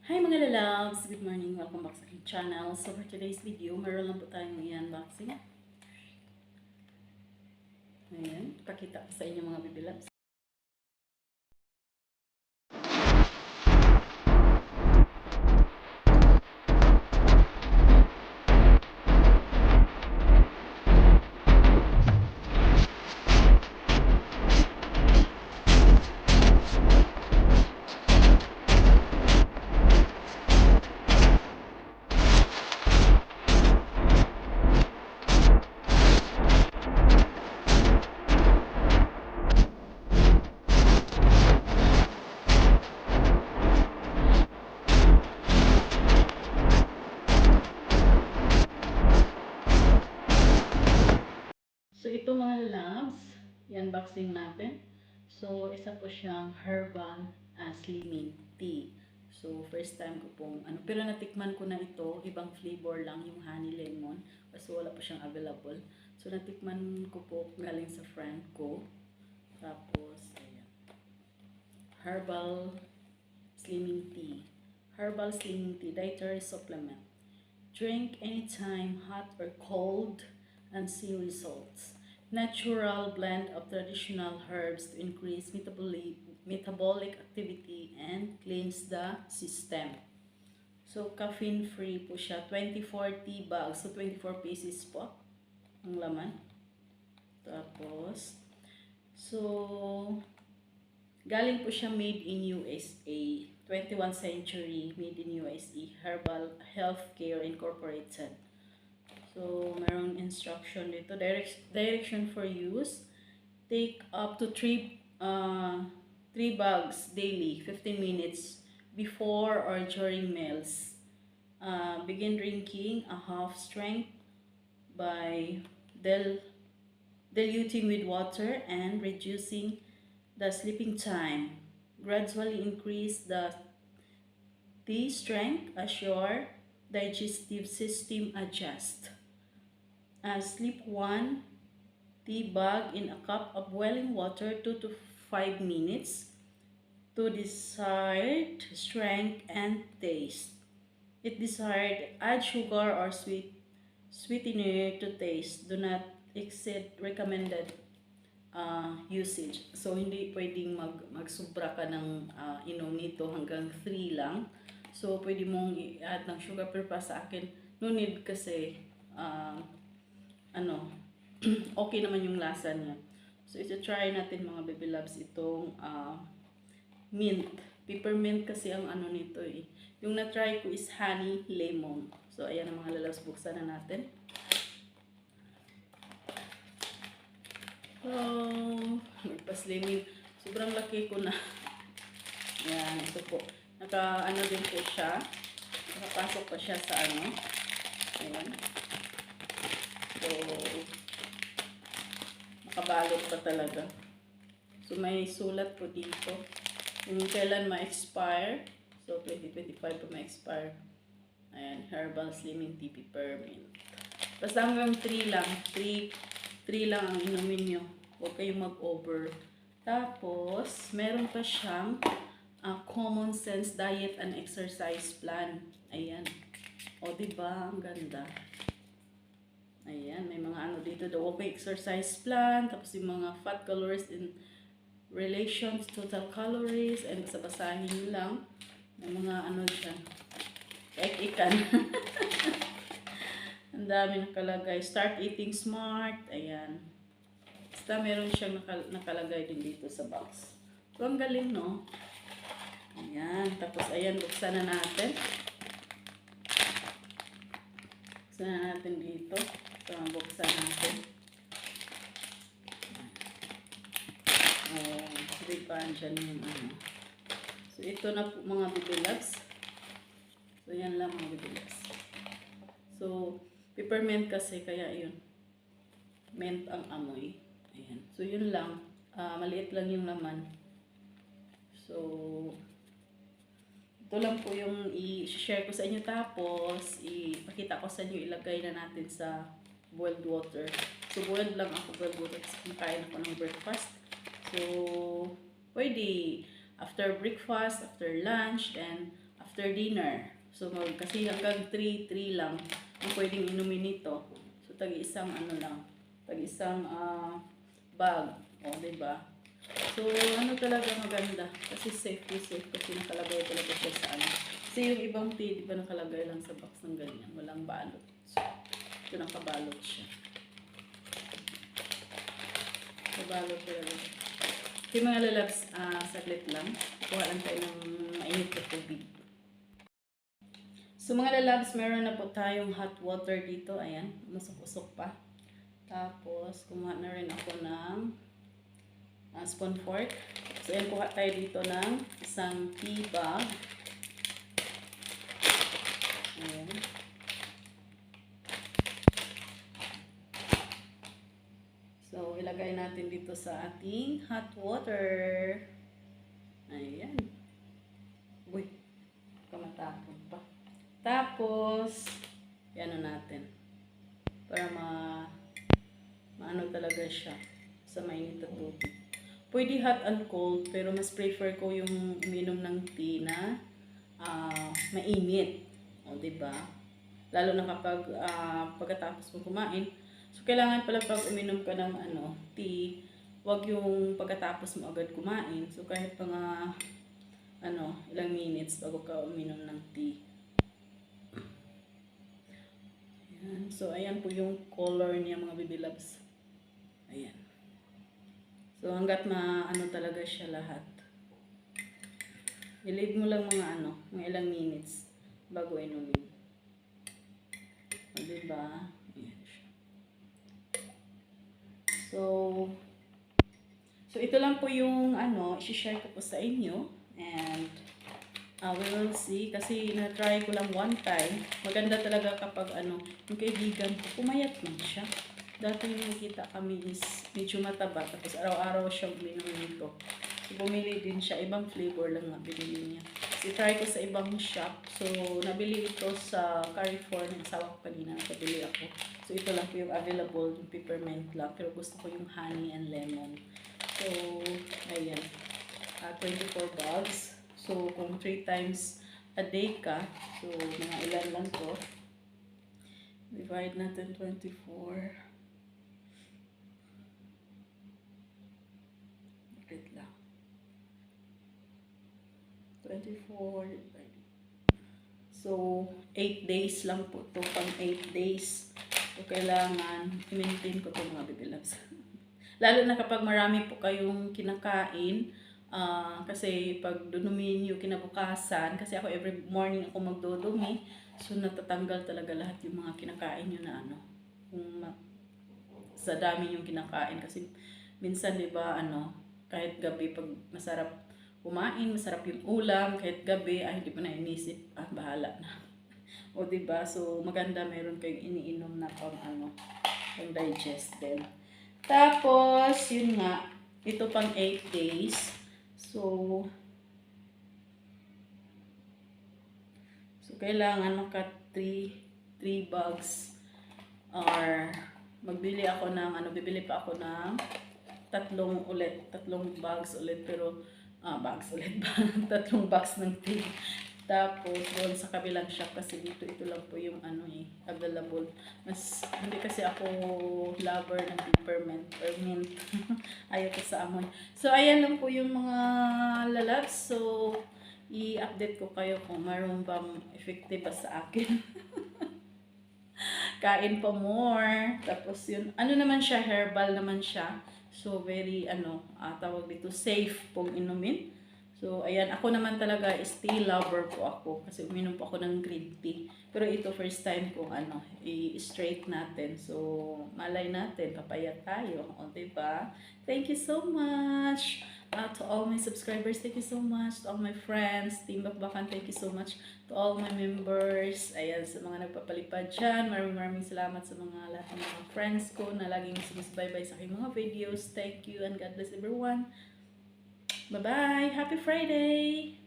Hi mga lalabs! Good morning! Welcome back sa aking channel. So for today's video, meron lang po tayong i-unboxing. Ayan, pakita ko sa inyo mga baby loves. So ito mga lalabs, i-unboxing natin. So isa po siyang herbal slimming tea. So first time ko pong pero natikman ko na ito, ibang flavor lang yung honey lemon kasi wala po siyang available. So natikman ko po galing sa friend ko. Tapos ayan. Herbal slimming tea. Herbal slimming tea, dietary supplement. Drink anytime, hot or cold, and see results. Natural blend of traditional herbs to increase metabolic activity and cleanse the system. So, caffeine-free po siya. 24 tea bags. So, 24 pieces po ang laman. Tapos, so, galing po siya made in USA. 21st century, made in USA. Herbal Healthcare Incorporated. So, mayroong instruction dito. Direction for use. Take up to 3 bags daily, 15 minutes before or during meals. Begin drinking a half strength by diluting with water and reducing the sleeping time. Gradually increase the tea strength as your digestive system adjusts. Sleep 1 tea bag in a cup of boiling water 2 to 5 minutes to desired strength and taste. If desired, add sugar or sweetener to taste. Do not exceed recommended usage. So, hindi pwedeng magsubra ka ng inom nito hanggang 3 lang. So, pwede mong i-add ng sugar, pero pa sa akin, no need kasi, okay naman yung lasa niya. So, ito-try natin mga baby loves itong mint. Peppermint kasi ang nito eh. Yung na-try ko is honey lemon. So, ayan ang mga lalabs. Buksan na natin. Oh, nagpa-slimming. Sobrang laki ko na. Yan, ito po. Din po siya. Nakapasok pa siya sa Ayan. So, nakabalot pa talaga. So, may sulat po dito. Yung kailan ma-expire. So, 2025 pa ma-expire. Ayan, herbal slimming tea peppermint. Basta hanggang 3 lang. 3 lang ang inumin nyo. Huwag kayong mag-over. Tapos, meron pa siyang common sense diet and exercise plan. Ayan. O, diba? Ang ganda. Ayan. May mga dito. The okay exercise plan. Tapos yung mga fat calories in relation to total calories. And basahin nyo lang. May mga dyan. Ikan. Ang dami nakalagay. Start eating smart. Ayan. Basta meron siyang nakalagay din dito sa box. So, ang galing, no? Ayan. Tapos, ayan. Buksan na natin. Buksan na natin dito. So, buksan natin. Oh, ripan dyan yung So, ito na po mga baby loves. So, yan lang mga baby loves. So, peppermint kasi, kaya yun. Mint ang amoy. Ayan. So, yun lang. Maliit lang yung laman. So, ito lang po yung i-share ko sa inyo. Tapos, ipakita ko sa inyo, ilagay na natin sa boiled water. So, boiled lang ako, boiled water. Kasi kumakain ako ng breakfast. So, pwede after breakfast, after lunch, and after dinner. So, kasi hanggang 3 lang ang pwedeng inumin nito. So, tag-isang ano lang, tag-isang bag. O, diba? So, ano talaga maganda. Kasi safe kasi nakalagay talaga siya sa ano. Kasi yung ibang tea, di ba nakalagay lang sa box ng ganyan. Walang balot. So, ito nakabalot siya. Nabalot talaga. Okay mga lalabs, saglit lang. Kuha lang tayo ng mainit na tubig. So mga lalabs, meron na po tayong hot water dito. Ayan, musok-usok pa. Tapos, kumuha na rin ako ng spoon fork. So ayan, kuha tayo dito ng isang tea bag. Ayan. So, ilagay natin dito sa ating hot water. Ayan. Uy, kamatapon pa. Tapos, yan natin. Para maano talaga siya sa mainit na tubig. Pwede hot and cold, pero mas prefer ko yung uminom ng tea na mainit. O, diba? Lalo na kapag pagkatapos mo kumain. So, kailangan pala pag uminom ka ng tea, wag yung pagkatapos mo agad kumain. So, kahit mga ilang minutes bago ka uminom ng tea. Ayan. So, ayan po yung color niya mga baby loves. Ayan. So, hanggat talaga siya lahat. I-leave mo lang mga mga ilang minutes bago inumin. O, diba? Ayan siya. So ito lang po yung i-share ko po sa inyo. And we will see. Kasi na-try ko lang one time. Maganda talaga kapag yung kaibigan ko, pumayat lang siya. Dati yung nakita kami is medyo mataba. Tapos araw-araw siyang uminom nito. So, bumili din siya. Ibang flavor lang na binili niya. I-try ko sa ibang shop. So, nabili ito sa Carrefour ng asawa ko kanina. Nakabili ako. So, ito lang po yung available. Yung peppermint lang. Pero gusto ko yung honey and lemon. So, ayan. 24 bags. So, kung 3 times a day ka, so, mga ilan lang to. Divide natin 24. Wait lang. 24. So, 8 days lang po to. Pang 8 days. So, kailangan i-maintain ko to mga baby loves. Lalo na kapag marami po kayong kinakain, kasi pag dunumin nyo kinabukasan, kasi ako every morning ako magdudumi, so natatanggal talaga lahat yung mga kinakain nyo na kung sa dami yung kinakain. Kasi minsan diba kahit gabi pag masarap kumain, masarap yung ulam, kahit gabi, hindi mo na inisip, bahala na. O diba, so maganda meron kayong iniinom na pang digest din. Tapos, yun nga, ito pang 8 days. So kailangan naka 3 bags or magbili ako ng bibili pa ako ng 3 bags ulit, pero bags ulit ba? 3 bags ng tea. Tapos, doon sa kabilang shop kasi dito, ito lang po yung available. Mas, hindi kasi ako lover ng peppermint or mint. Ayaw ko sa amoy. So, ayan lang po yung mga lalabs. So, i-update ko kayo kung mayroon bang effective ba sa akin. Kain pa more. Tapos yun, naman siya, herbal naman siya. So, very, tawag dito, safe pong inumin. So, ayan, ako naman talaga is tea lover po ako kasi uminom po ako ng green tea. Pero ito first time ko i-straight natin. So, malay natin, papayat tayo. O, diba? Thank you so much to all my subscribers. Thank you so much to all my friends. Team Bakbakan, thank you so much to all my members. Ayan, sa mga nagpapalipad dyan. Maraming salamat sa mga lahat ng mga friends ko na laging sumusbaybay sa aking mga videos. Thank you and God bless everyone. Bye-bye. Happy Friday.